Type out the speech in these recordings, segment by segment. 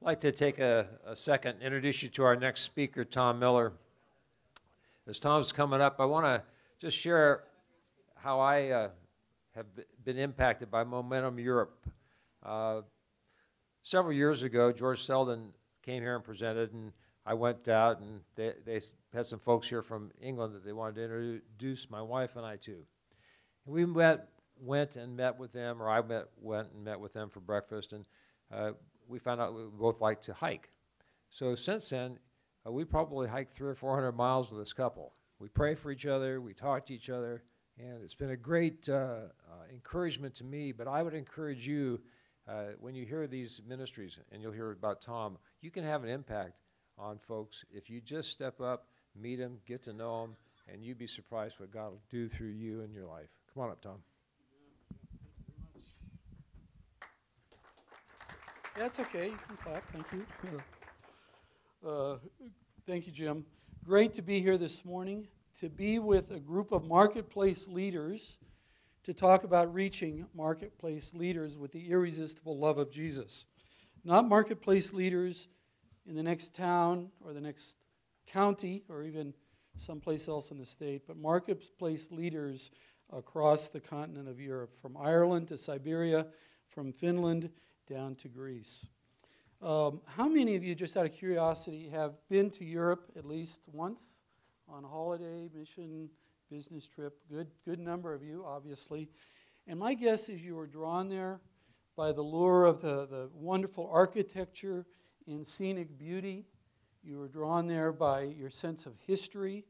I'd like to take a second and introduce you to our next speaker, Tom Miller. As Tom's coming up, I want to just share how I have been impacted by Momentum Europe. Several years ago, George Selden came here and presented, and I went out, and they had some folks here from England that they wanted to introduce my wife and I to. And we went and met with them, or I went and met with them for breakfast, and we found out we both like to hike. So since then, we probably hiked 300 or 400 miles with this couple. We pray for each other, we talk to each other, and it's been a great encouragement to me. But I would encourage you, when you hear these ministries, and you'll hear about Tom, you can have an impact on folks if you just step up, meet them, get to know them, and you'd be surprised what God will do through you in your life. Come on up, Tom. That's okay. You can clap. Thank you. Thank you, Jim. Great to be here this morning, to be with a group of marketplace leaders to talk about reaching marketplace leaders with the irresistible love of Jesus. Not marketplace leaders in the next town or the next county or even someplace else in the state, but marketplace leaders across the continent of Europe, from Ireland to Siberia, from Finland down to Greece. How many of you, just out of curiosity, have been to Europe at least once on a holiday, mission, business trip? Good number of you, obviously. And my guess is you were drawn there by the lure of the wonderful architecture and scenic beauty. You were drawn there by your sense of history,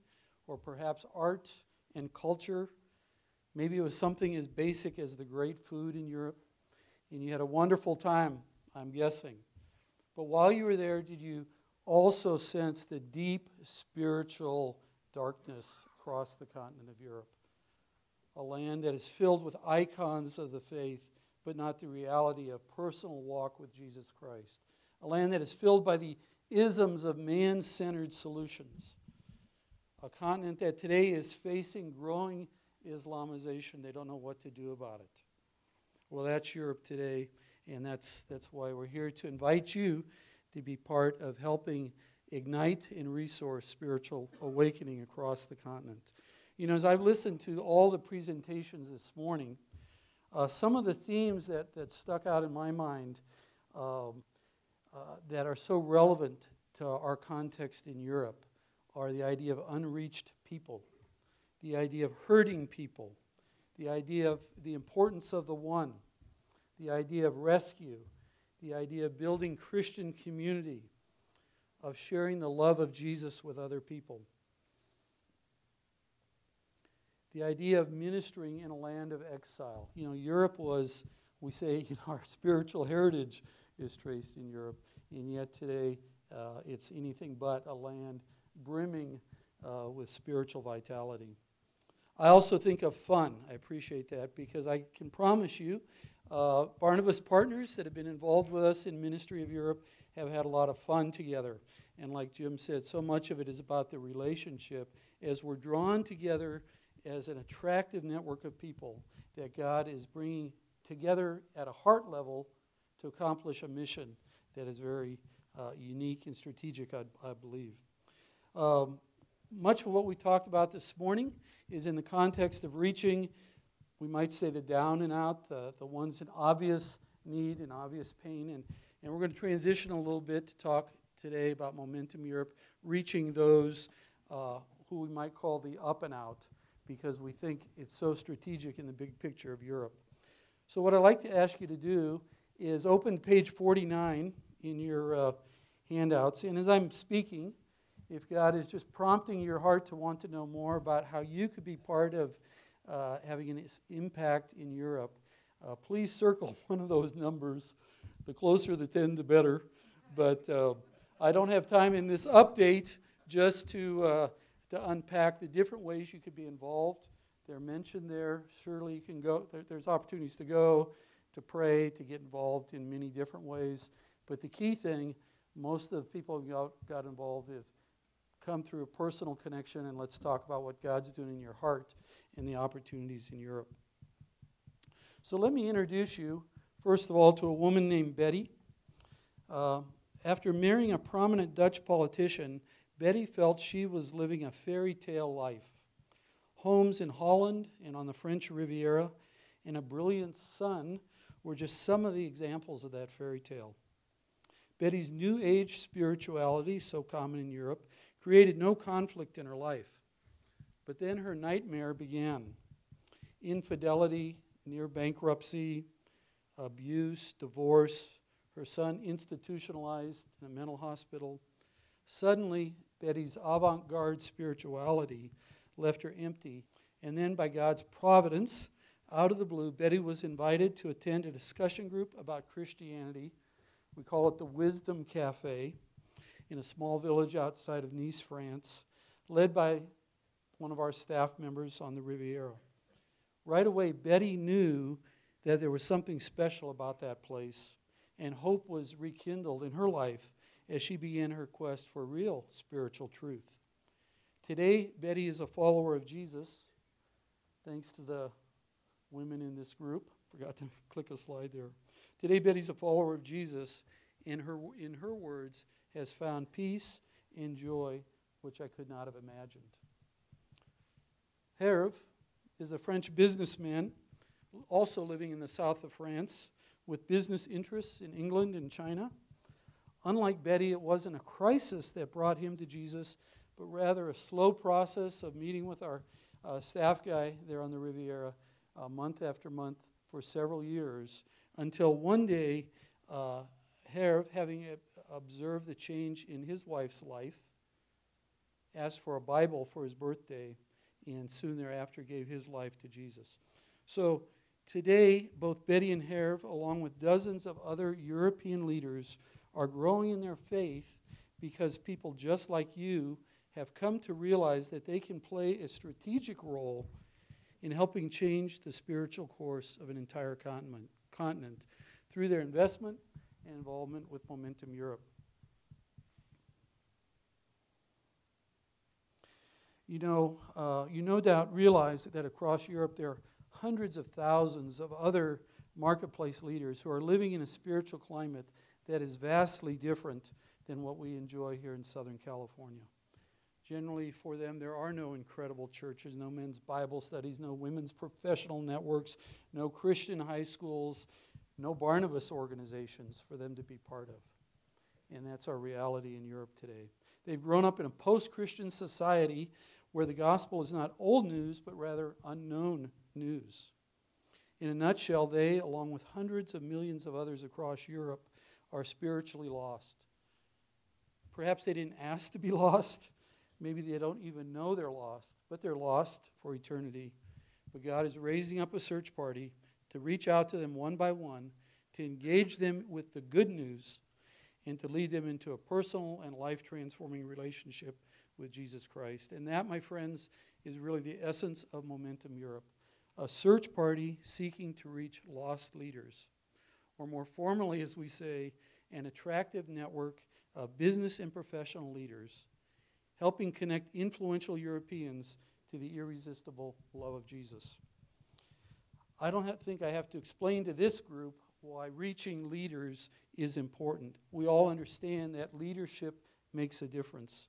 or perhaps art and culture. Maybe it was something as basic as the great food in Europe. And you had a wonderful time, I'm guessing. But while you were there, did you also sense the deep spiritual darkness across the continent of Europe? A land that is filled with icons of the faith, but not the reality of personal walk with Jesus Christ. A land that is filled by the isms of man-centered solutions. A continent that today is facing growing Islamization. They don't know what to do about it. Well, that's Europe today, and that's why we're here to invite you to be part of helping ignite and resource spiritual awakening across the continent. You know, as I've listened to all the presentations this morning, some of the themes that stuck out in my mind that are so relevant to our context in Europe are the idea of unreached people, the idea of hurting people, the idea of the importance of the one, the idea of rescue, the idea of building Christian community, of sharing the love of Jesus with other people, the idea of ministering in a land of exile. You know, Europe was, we say, our spiritual heritage is traced in Europe, and yet today it's anything but a land brimming with spiritual vitality. I also think of fun. I appreciate that because I can promise you Barnabas partners that have been involved with us in Ministry of Europe have had a lot of fun together. And like Jim said, so much of it is about the relationship as we're drawn together as an attractive network of people that God is bringing together at a heart level to accomplish a mission that is very unique and strategic, I believe. Much of what we talked about this morning is in the context of reaching, we might say, the down and out, the ones in obvious need and obvious pain. And we're going to transition a little bit to talk today about Momentum Europe, reaching those who we might call the up and out, because we think it's so strategic in the big picture of Europe. So what I'd like to ask you to do is open page 49 in your handouts. And as I'm speaking, if God is just prompting your heart to want to know more about how you could be part of having an impact in Europe, please circle one of those numbers. The closer the 10, the better. But I don't have time in this update just to unpack the different ways you could be involved. They're mentioned there. Surely you can go. There's opportunities to go, to pray, to get involved in many different ways. But the key thing, most of the people who got involved is come through a personal connection, and let's talk about what God's doing in your heart and the opportunities in Europe. So let me introduce you, first of all, to a woman named Betty. After marrying a prominent Dutch politician, Betty felt she was living a fairy tale life. Homes in Holland and on the French Riviera and a brilliant son were just some of the examples of that fairy tale. Betty's New Age spirituality, so common in Europe, created no conflict in her life. But then her nightmare began. Infidelity, near bankruptcy, abuse, divorce, her son institutionalized in a mental hospital. Suddenly, Betty's avant-garde spirituality left her empty. And then by God's providence, out of the blue, Betty was invited to attend a discussion group about Christianity. We call it the Wisdom Cafe in a small village outside of Nice, France, led by one of our staff members on the Riviera. Right away, Betty knew that there was something special about that place, and hope was rekindled in her life as she began her quest for real spiritual truth. Today, Betty is a follower of Jesus, thanks to the women in this group. Forgot to click a slide there. Today, Betty's a follower of Jesus, and in her words, has found peace and joy, which I could not have imagined. Herve is a French businessman, also living in the south of France, with business interests in England and China. Unlike Betty, it wasn't a crisis that brought him to Jesus, but rather a slow process of meeting with our staff guy there on the Riviera month after month for several years, until one day, Herve, having observed the change in his wife's life, asked for a Bible for his birthday, and soon thereafter gave his life to Jesus. So today, both Betty and Herve, along with dozens of other European leaders, are growing in their faith because people just like you have come to realize that they can play a strategic role in helping change the spiritual course of an entire continent through their investment and involvement with Momentum Europe. You no doubt realize that across Europe there are hundreds of thousands of other marketplace leaders who are living in a spiritual climate that is vastly different than what we enjoy here in Southern California. Generally, for them, there are no incredible churches, no men's Bible studies, no women's professional networks, no Christian high schools, no Barnabas organizations for them to be part of. And that's our reality in Europe today. They've grown up in a post-Christian society where the gospel is not old news, but rather unknown news. In a nutshell, they, along with hundreds of millions of others across Europe, are spiritually lost. Perhaps they didn't ask to be lost. Maybe they don't even know they're lost, but they're lost for eternity. But God is raising up a search party to reach out to them one by one, to engage them with the good news, and to lead them into a personal and life-transforming relationship with Jesus Christ. And that, my friends, is really the essence of Momentum Europe, a search party seeking to reach lost leaders, or more formally, as we say, an attractive network of business and professional leaders, helping connect influential Europeans to the irresistible love of Jesus. I don't think I have to explain to this group why reaching leaders is important. We all understand that leadership makes a difference.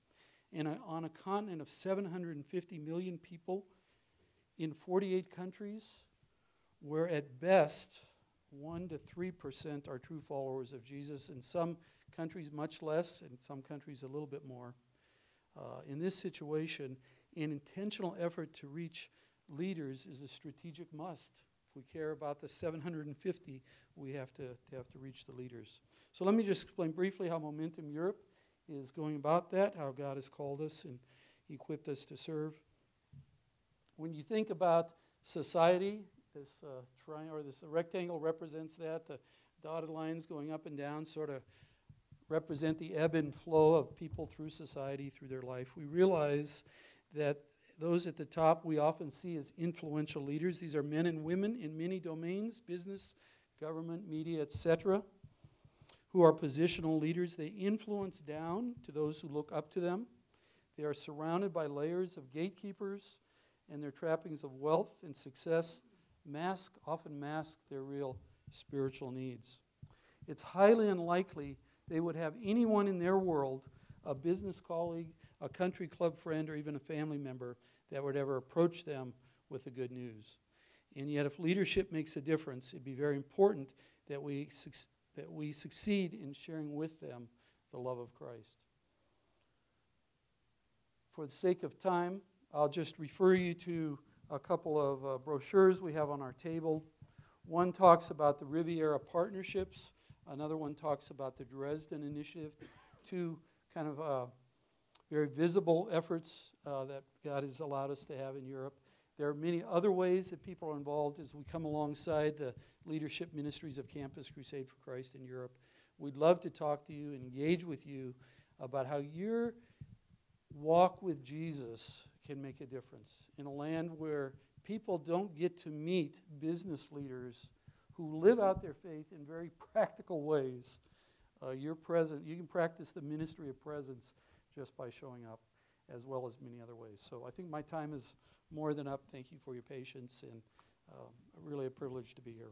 And on a continent of 750 million people in 48 countries, where at best 1% to 3% are true followers of Jesus, in some countries much less, in some countries a little bit more. In this situation, an intentional effort to reach leaders is a strategic must. If we care about the 750, we have to reach the leaders. So let me just explain briefly how Momentum Europe is going about that, how God has called us and equipped us to serve. When you think about society, this rectangle represents that. The dotted lines going up and down sort of represent the ebb and flow of people through society, through their life. We realize that those at the top we often see as influential leaders. These are men and women in many domains, business, government, media, etc., who are positional leaders. They influence down to those who look up to them. They are surrounded by layers of gatekeepers, and their trappings of wealth and success often mask their real spiritual needs. It's highly unlikely they would have anyone in their world, a business colleague, a country club friend, or even a family member, that would ever approach them with the good news. And yet, if leadership makes a difference, it'd be very important that we succeed in sharing with them the love of Christ. For the sake of time, I'll just refer you to a couple of brochures we have on our table. One talks about the Riviera Partnerships. Another one talks about the Dresden Initiative. Two kind of very visible efforts that God has allowed us to have in Europe. There are many other ways that people are involved as we come alongside the leadership ministries of Campus Crusade for Christ in Europe. We'd love to talk to you and engage with you about how your walk with Jesus can make a difference in a land where people don't get to meet business leaders who live out their faith in very practical ways. You're present. You can practice the ministry of presence just by showing up, as well as many other ways. So I think my time is more than up. Thank you for your patience, and really a privilege to be here.